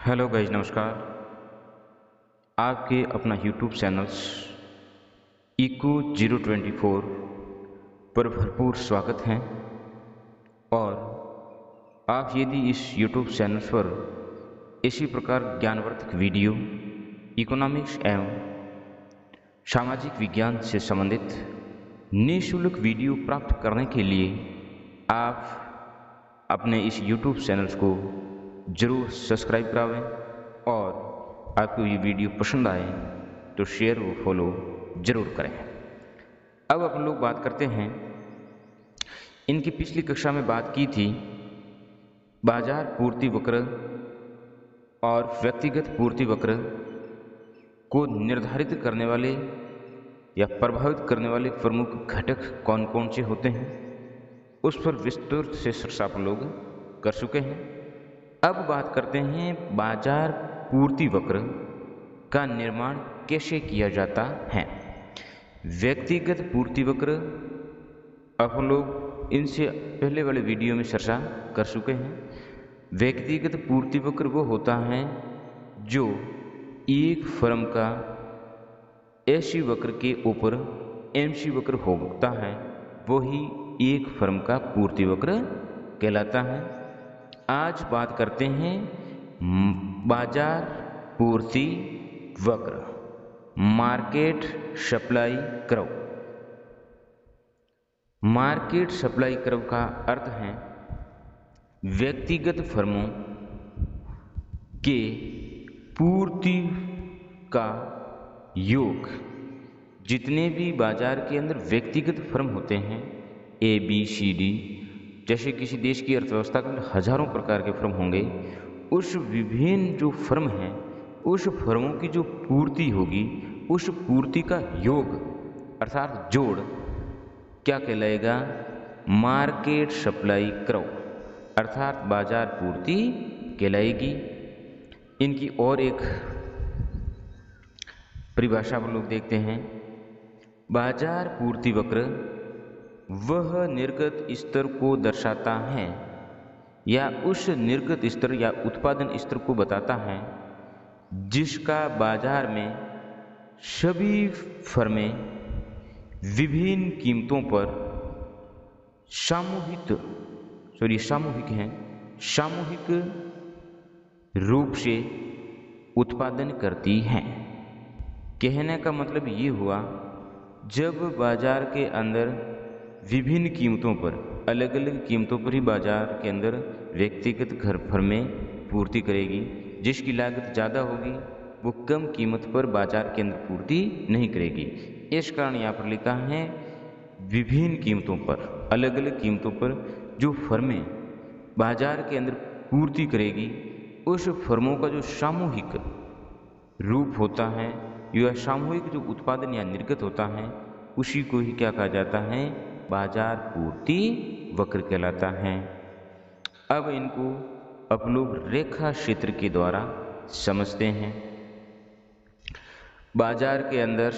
Hello guys, नमस्कार। आपके अपना यूट्यूब चैनल्स इको 024 पर भरपूर स्वागत है। और आप यदि इस यूट्यूब चैनल पर इसी प्रकार ज्ञानवर्धक वीडियो, इकोनॉमिक्स एवं सामाजिक विज्ञान से संबंधित निःशुल्क वीडियो प्राप्त करने के लिए आप अपने इस यूट्यूब चैनल्स को जरूर सब्सक्राइब करावें। और आपको ये वीडियो पसंद आए तो शेयर व फॉलो जरूर करें। अब अपन लोग बात करते हैं, इनकी पिछली कक्षा में बात की थी बाजार पूर्ति वक्र और व्यक्तिगत पूर्ति वक्र को निर्धारित करने वाले या प्रभावित करने वाले प्रमुख घटक कौन कौन से होते हैं, उस पर विस्तृत से चर्चा आप लोग कर चुके हैं। अब बात करते हैं बाजार पूर्ति वक्र का निर्माण कैसे किया जाता है। व्यक्तिगत पूर्ति वक्र आप लोग इनसे पहले वाले वीडियो में चर्चा कर चुके हैं। व्यक्तिगत पूर्ति वक्र वो होता है जो एक फर्म का ऐसी वक्र के ऊपर एमसी वक्र होता है, वही एक फर्म का पूर्ति वक्र कहलाता है। आज बात करते हैं बाजार पूर्ति वक्र, market supply curve. Market supply curve का अर्थ है व्यक्तिगत फर्मों के पूर्ति का योग। जितने भी बाजार के अंदर व्यक्तिगत फर्म होते हैं, ए बी सी डी, जैसे किसी देश की अर्थव्यवस्था के अंदर हजारों प्रकार के फर्म होंगे, उस विभिन्न जो फर्म हैं उस फर्मों की जो पूर्ति होगी, उस पूर्ति का योग अर्थात जोड़ क्या कहलाएगा? मार्केट सप्लाई कर्व अर्थात बाजार पूर्ति कहलाएगी। इनकी और एक परिभाषा हम लोग देखते हैं। बाजार पूर्ति वक्र वह निर्गत स्तर को दर्शाता है या उस निर्गत स्तर या उत्पादन स्तर को बताता है जिसका बाजार में सभी फर्में विभिन्न कीमतों पर सामूहिक रूप से उत्पादन करती हैं। कहने का मतलब ये हुआ, जब बाजार के अंदर विभिन्न कीमतों पर, अलग अलग कीमतों पर ही बाजार के अंदर व्यक्तिगत फर्में पूर्ति करेगी। जिसकी लागत ज़्यादा होगी वो कम कीमत पर बाजार के अंदर पूर्ति नहीं करेगी। इस कारण यहाँ पर लिखा है विभिन्न कीमतों पर, अलग अलग कीमतों पर जो फर्में बाजार के अंदर पूर्ति करेगी, उस फर्मों का जो सामूहिक रूप होता है या सामूहिक जो उत्पादन या निर्गत होता है, उसी को ही क्या कहा जाता है? बाजार पूर्ति वक्र कहलाता है। अब इनको आप लोग रेखा क्षेत्र के द्वारा समझते हैं। बाजार के अंदर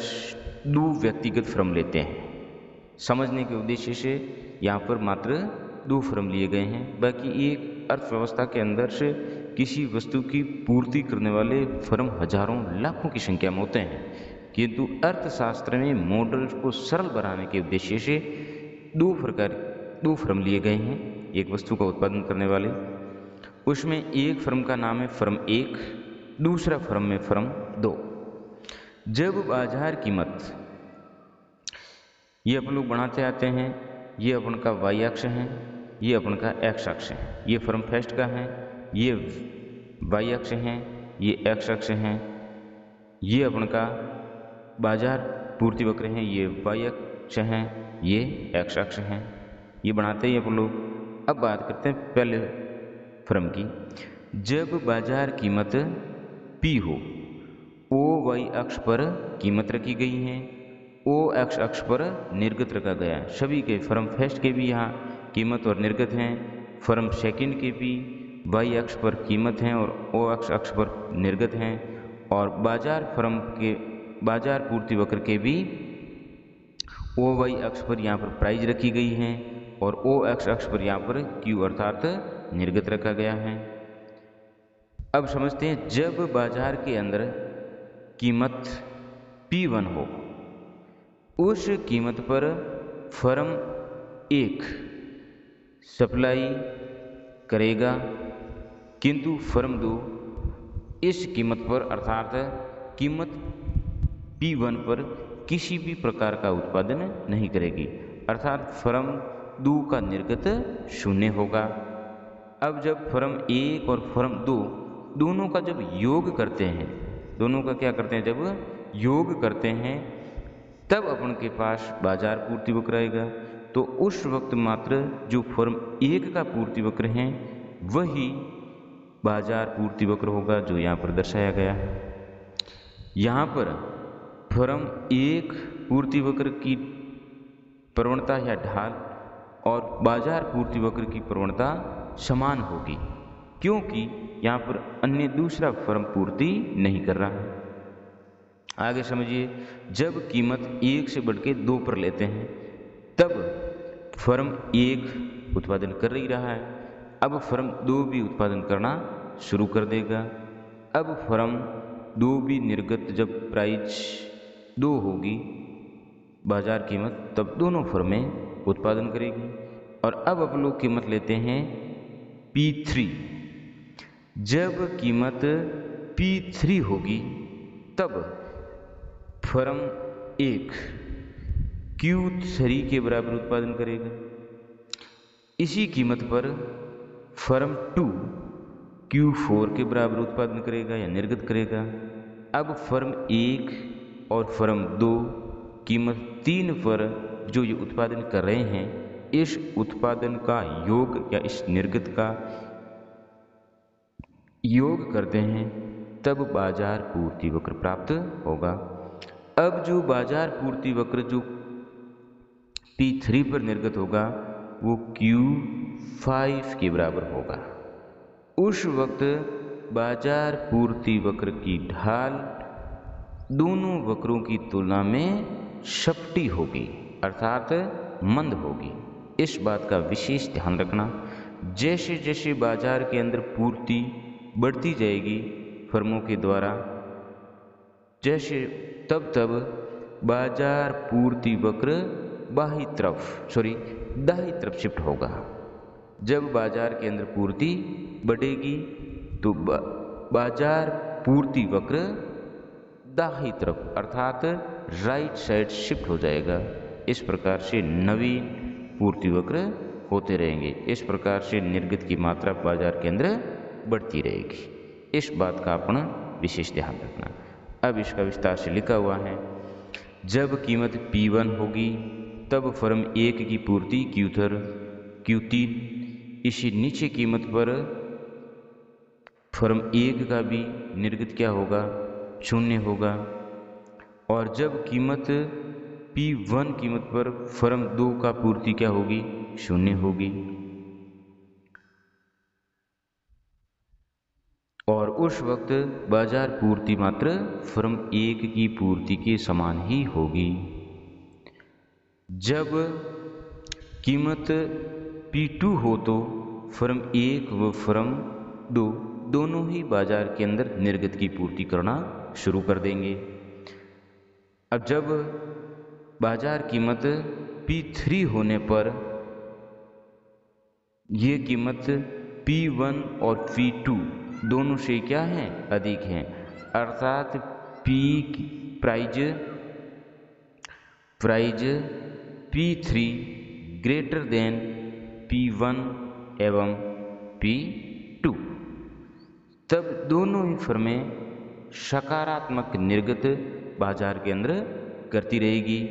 दो व्यक्तिगत फर्म लेते हैं। समझने के उद्देश्य से यहाँ पर मात्र दो फर्म लिए गए हैं। बाकी एक अर्थव्यवस्था के अंदर से किसी वस्तु की पूर्ति करने वाले फर्म हजारों लाखों की संख्या में होते हैं, किंतु अर्थशास्त्र में मॉडल को सरल बनाने के उद्देश्य से दो फर्म लिए गए हैं एक वस्तु का उत्पादन करने वाले। उसमें एक फर्म का नाम है फर्म 1, दूसरा फर्म में फर्म 2। जब बाजार कीमत, ये अपन लोग बनाते आते हैं, ये अपन का वाई अक्ष है, ये अपन का एक्स अक्ष है। ये फर्म फर्स्ट का है, ये वाई अक्ष है, ये एक्स अक्ष है। ये अपन का बाजार पूर्ति वक्र है, ये वाई अक्ष है, ये एक्स अक्ष है। ये बनाते ही अपन लोग। अब बात करते हैं पहले फर्म की। जब बाजार कीमत P हो, ओ वाई अक्ष पर कीमत रखी गई है, ओ एक्स अक्ष पर निर्गत रखा गया है। सभी के फर्म फर्स्ट के भी यहाँ कीमत और निर्गत हैं, फर्म सेकंड के भी वाई अक्ष पर कीमत हैं और ओ एक्स अक्ष पर निर्गत हैं, और बाजार फर्म के बाजार पूर्ति वक्र के भी ओ वाई अक्ष पर यहाँ पर प्राइस रखी गई है और ओ एक्स अक्ष पर यहाँ पर क्यू अर्थात निर्गत रखा गया है। अब समझते हैं, जब बाजार के अंदर कीमत P1 हो, उस कीमत पर फर्म 1 सप्लाई करेगा, किंतु फर्म 2 इस कीमत पर अर्थात कीमत P1 पर किसी भी प्रकार का उत्पादन नहीं करेगी, अर्थात फर्म 2 का निर्गत शून्य होगा। अब जब फर्म 1 और फर्म 2 दोनों का जब योग करते हैं, दोनों का क्या करते हैं, जब योग करते हैं, तब अपन के पास बाजार पूर्ति वक्र आएगा। तो उस वक्त मात्र जो फर्म 1 का पूर्ति वक्र है वही बाजार पूर्ति वक्र होगा, जो यहाँ पर दर्शाया गया है। यहाँ पर फर्म 1 पूर्ति वक्र की प्रवणता या ढाल और बाजार पूर्ति वक्र की प्रवणता समान होगी, क्योंकि यहाँ पर अन्य दूसरा फर्म पूर्ति नहीं कर रहा है। आगे समझिए, जब कीमत 1 से बढ़ के 2 पर लेते हैं, तब फर्म 1 उत्पादन कर ही रहा है, अब फर्म 2 भी उत्पादन करना शुरू कर देगा। अब फर्म 2 भी निर्गत, जब प्राइस 2 होगी बाजार कीमत, तब दोनों फर्में उत्पादन करेगी। और अब हम लोग कीमत लेते हैं P3। जब कीमत P3 होगी, तब फर्म 1 Q3 के बराबर उत्पादन करेगा। इसी कीमत पर फर्म 2 Q4 के बराबर उत्पादन करेगा या निर्गत करेगा। अब फर्म 1 और फर्म 2 कीमत 3 पर जो ये उत्पादन कर रहे हैं, इस उत्पादन का योग या इस निर्गत का योग करते हैं, तब बाजार पूर्ति वक्र प्राप्त होगा। अब जो बाजार पूर्ति वक्र जो P3 पर निर्गत होगा वो Q5 के बराबर होगा। उस वक्त बाजार पूर्ति वक्र की ढाल दोनों वक्रों की तुलना में सपटी होगी, अर्थात मंद होगी। इस बात का विशेष ध्यान रखना। जैसे जैसे बाजार के अंदर पूर्ति बढ़ती जाएगी फर्मों के द्वारा, जैसे तब तब बाजार पूर्ति वक्र दाहिनी तरफ शिफ्ट होगा। जब बाजार के अंदर पूर्ति बढ़ेगी तो बाजार पूर्ति वक्र दाहिनी तरफ अर्थात राइट साइड शिफ्ट हो जाएगा। इस प्रकार से नवीन पूर्ति वक्र होते रहेंगे। इस प्रकार से निर्गत की मात्रा बाजार के अंदर बढ़ती रहेगी। इस बात का अपना विशेष ध्यान रखना। अब इसका विस्तार से लिखा हुआ है, जब कीमत P1 होगी तब फर्म 1 की पूर्ति Q3, इसी नीचे कीमत पर फर्म 1 का भी निर्गत क्या होगा, शून्य होगा। और जब कीमत P1 कीमत पर फर्म 2 का पूर्ति क्या होगी, शून्य होगी। और उस वक्त बाजार पूर्ति मात्र फर्म 1 की पूर्ति के समान ही होगी। जब कीमत P2 हो तो फर्म 1 व फर्म 2 दोनों ही बाजार के अंदर निर्गत की पूर्ति करना शुरू कर देंगे। अब जब बाजार कीमत P3 होने पर ये कीमत P1 और P2 दोनों से क्या है, अधिक हैं, अर्थात prize P3 greater than P1 एवं P2। तब दोनों ही फर्में सकारात्मक निर्गत बाजार के अंदर करती रहेगी।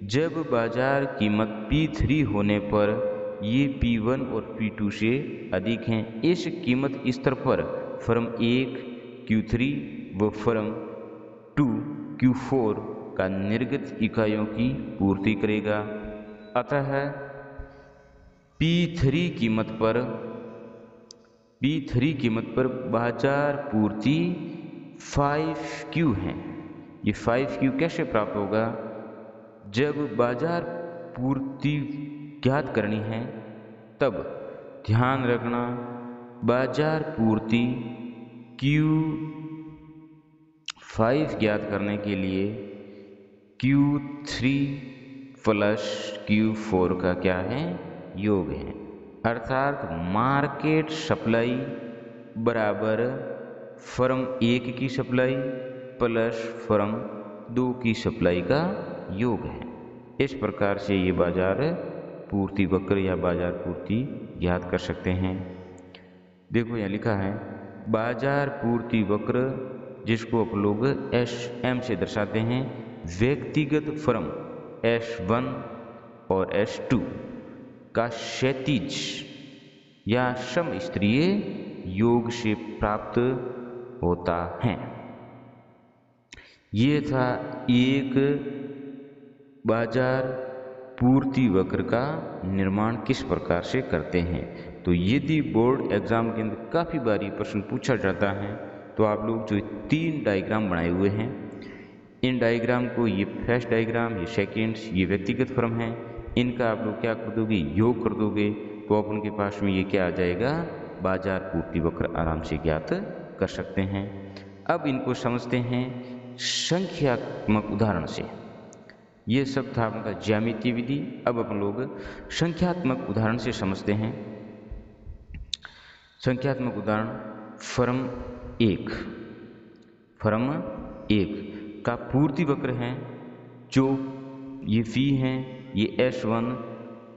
जब बाजार कीमत P3 होने पर ये P1 और P2 से अधिक हैं, इस कीमत स्तर पर फर्म 1 Q3 व फर्म 2 Q4 का निर्गत इकाइयों की पूर्ति करेगा। अतः P3 कीमत पर बाजार पूर्ति 5Q है। ये 5Q कैसे प्राप्त होगा, जब बाजार पूर्ति ज्ञात करनी है तब ध्यान रखना बाजार पूर्ति Q5 ज्ञात करने के लिए Q3 प्लस Q4 का क्या है, योग है। अर्थात मार्केट सप्लाई बराबर फर्म 1 की सप्लाई प्लस फर्म 2 की सप्लाई का योग है। इस प्रकार से ये बाजार पूर्ति वक्र या बाजार पूर्ति ज्ञात कर सकते हैं। देखो यहाँ लिखा है बाजार पूर्ति वक्र, जिसको आप लोग SM से दर्शाते हैं। व्यक्तिगत फर्म S1 और S2 का क्षैतिज या समस्तरीय योग से प्राप्त होता है। ये था एक बाजार पूर्ति वक्र का निर्माण किस प्रकार से करते हैं। तो यदि बोर्ड एग्जाम के अंदर काफ़ी बारी प्रश्न पूछा जाता है तो आप लोग जो 3 डायग्राम बनाए हुए हैं, इन डायग्राम को, ये फर्स्ट डायग्राम, ये सेकेंड, ये व्यक्तिगत फर्म है, इनका आप लोग क्या कर दोगे, योग कर दोगे, तो आप उनके पास में ये क्या आ जाएगा, बाजार पूर्ति वक्र आराम से ज्ञात कर सकते हैं। अब इनको समझते हैं संख्यात्मक उदाहरण से। ये सब था आपका ज्यामितीय विधि। अब अपन लोग संख्यात्मक उदाहरण से समझते हैं। संख्यात्मक उदाहरण फर्म 1 का पूर्ति वक्र है, जो ये फी है, ये S1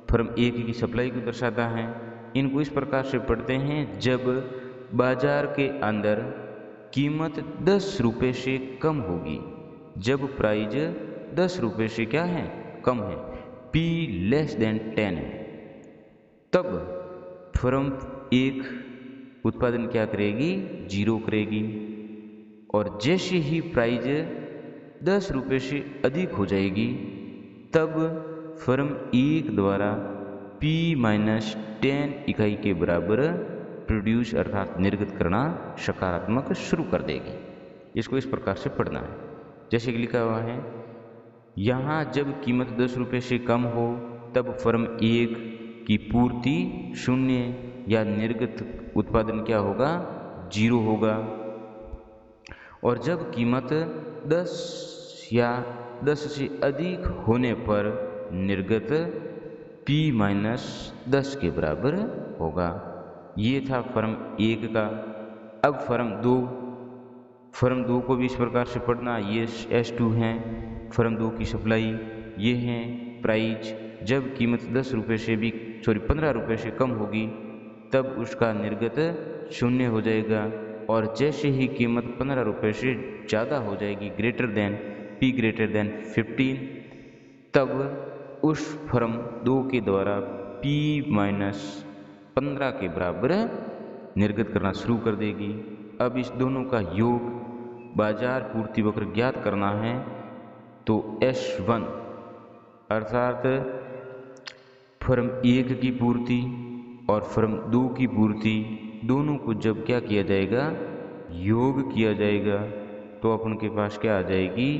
फर्म 1 की सप्लाई को दर्शाता है। इनको इस प्रकार से पढ़ते हैं, जब बाजार के अंदर कीमत 10 रुपये से कम होगी, जब प्राइज 10 रुपये से क्या है, कम है, P <10 है, तब फर्म 1 उत्पादन क्या करेगी, 0 करेगी। और जैसे ही प्राइज 10 रुपये से अधिक हो जाएगी, तब फर्म 1 द्वारा P-10 इकाई के बराबर प्रोड्यूस अर्थात निर्गत करना सकारात्मक शुरू कर देगी। इसको इस प्रकार से पढ़ना है, जैसे कि लिखा हुआ है यहाँ जब कीमत 10 रुपये से कम हो तब फर्म 1 की पूर्ति 0 या निर्गत उत्पादन क्या होगा, 0 होगा। और जब कीमत 10 या 10 से अधिक होने पर निर्गत P-10 के बराबर होगा। ये था फर्म 1 का। अब फर्म 2 को भी इस प्रकार से पढ़ना। ये S2 हैं, फर्म 2 की सप्लाई, ये हैं प्राइज। जब कीमत 10 रुपये से भी 15 रुपये से कम होगी, तब उसका निर्गत 0 हो जाएगा। और जैसे ही कीमत 15 रुपये से ज़्यादा हो जाएगी, P>15, तब उस फर्म 2 के द्वारा P-15 के बराबर निर्गत करना शुरू कर देगी। अब इस दोनों का योग बाजार पूर्ति वक्र ज्ञात करना है, तो S1 अर्थात फर्म 1 की पूर्ति और फर्म 2 की पूर्ति दोनों को जब क्या किया जाएगा, योग किया जाएगा, तो अपन के पास क्या आ जाएगी,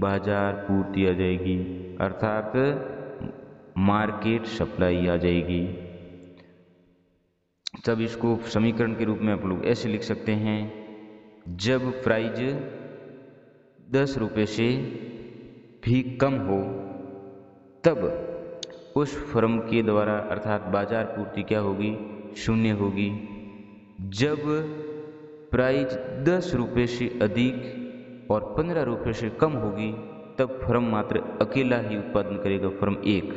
बाजार पूर्ति आ जाएगी, अर्थात मार्केट सप्लाई आ जाएगी। तब इसको समीकरण के रूप में आप लोग ऐसे लिख सकते हैं, जब प्राइज 10 रुपये से भी कम हो, तब उस फर्म के द्वारा अर्थात बाजार पूर्ति क्या होगी, 0 होगी। जब प्राइज 10 रुपये से अधिक और 15 रुपये से कम होगी, तब फर्म मात्र अकेला ही उत्पादन करेगा, फर्म 1।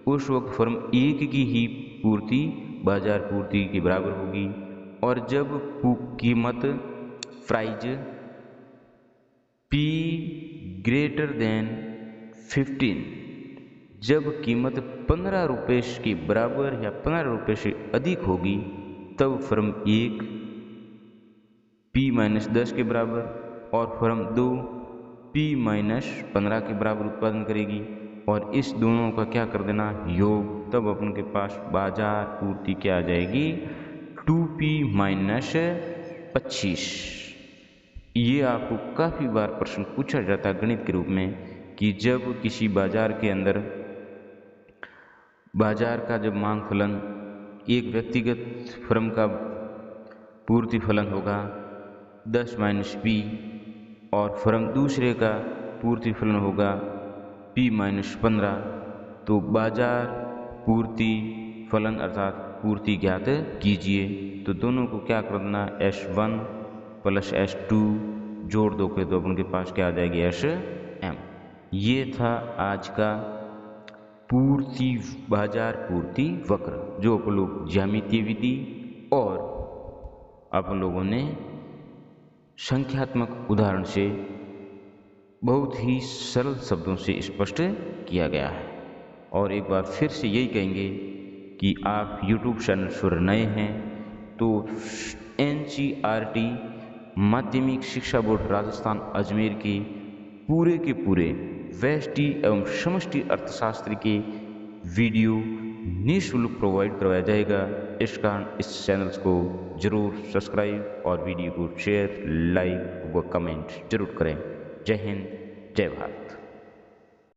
उस वक्त फर्म 1 की ही पूर्ति बाजार पूर्ति के बराबर होगी। और जब कीमत प्राइज P>15, जब कीमत 15 रुपये के बराबर या 15 रुपये से अधिक होगी, तब फर्म 1 P-10 के बराबर और फर्म 2 P-15 के बराबर उत्पादन करेगी। और इस दोनों का क्या कर देना, योग। तब अपन के पास बाजार पूर्ति क्या आ जाएगी, 2P-25। ये आपको काफ़ी बार प्रश्न पूछा जाता है गणित के रूप में, कि जब किसी बाजार के अंदर बाजार का जब मांग फलन एक व्यक्तिगत फर्म का पूर्ति फलन होगा, 10 माइनस पी, और फर्म दूसरे का पूर्ति फलन होगा पी माइनस 15। तो बाजार पूर्ति फलन अर्थात पूर्ति ज्ञात कीजिए। तो दोनों को क्या करना, S1 प्लस S2 जोड़ दो के तो अपन के पास क्या आ जाएगी, SM। ये था आज का पूर्ति बाजार पूर्ति वक्र, जो अपन लोग ज्यामितीय विधि और अपन लोगों ने संख्यात्मक उदाहरण से बहुत ही सरल शब्दों से स्पष्ट किया गया है। और एक बार फिर से यही कहेंगे कि आप YouTube चैनल पर नए हैं तो NCERT माध्यमिक शिक्षा बोर्ड राजस्थान अजमेर के पूरे व्यष्टि एवं समष्टि अर्थशास्त्र के वीडियो निःशुल्क प्रोवाइड करवाया जाएगा। इस कारण इस चैनल को जरूर सब्सक्राइब और वीडियो को शेयर, लाइक व कमेंट जरूर करें। जय हिंद, जय भारत।